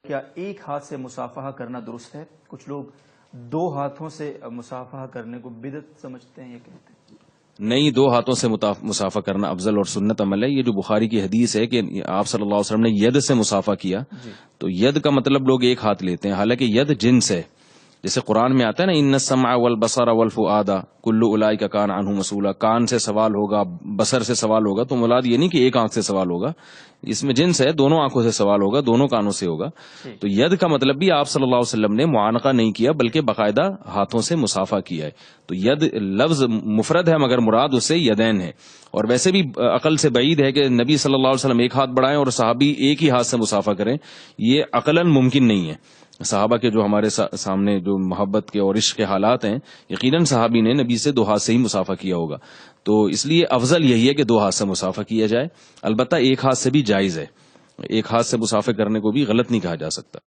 کیا ایک ہاتھ سے مصافحہ کرنا درست ہے؟ کچھ لوگ دو ہاتھوں سے مصافحہ کرنے کو بدعت سمجھتے ہیں، یہ کہتے ہیں نہیں، دو ہاتھوں سے مصافحہ کرنا افضل اور سنت عمل ہے۔ یہ جو بخاری کی حدیث ہے کہ آپ صلی اللہ علیہ وسلم نے ید سے مصافحہ کیا، تو ید کا مطلب لوگ ایک ہاتھ لیتے ہیں، حالانکہ ید جنس ہے۔ جیسے قرآن میں آتا ہے نا، ان السمع والبصر والفؤاد کل اولئک کان عنہ مسئولا، کان سے سوال ہوگا، بصر سے سوال ہوگا، تو مراد یہ نہیں کہ ایک آنکھ سے سوال ہوگا، اس میں جنس ہے، دونوں آنکھوں سے سوال ہوگا، دونوں کانوں سے ہوگا۔ تو ید کا مطلب بھی آپ صلی اللہ علیہ وسلم نے معانقہ نہیں کیا، بلکہ باقاعدہ ہاتھوں سے مصافحہ کیا ہے۔ تو ید لفظ مفرد ہے، مگر مراد اس سے یدین ہے۔ اور ویسے بھی عقل سے بعید ہے کہ نبی صلی اللہ علیہ وسلم ایک ہاتھ بڑھائیں اور صحابی ایک ہی ہاتھ سے مصافحہ کریں، یہ عقلاً ممکن نہیں ہے۔ صحابہ کے جو ہمارے سامنے جو محبت کے اور عشق کے حالات ہیں، یقیناً صحابی نے نبی سے دو ہاتھ سے ہی مصافحہ کیا ہوگا۔ تو اس لیے افضل یہی ہے کہ دو ہاتھ سے مصافحہ کیا جائے، البتہ ایک ہاتھ سے بھی جائز ہے، ایک ہاتھ سے مصافحہ کرنے کو بھی غلط نہیں کہا جا سکتا۔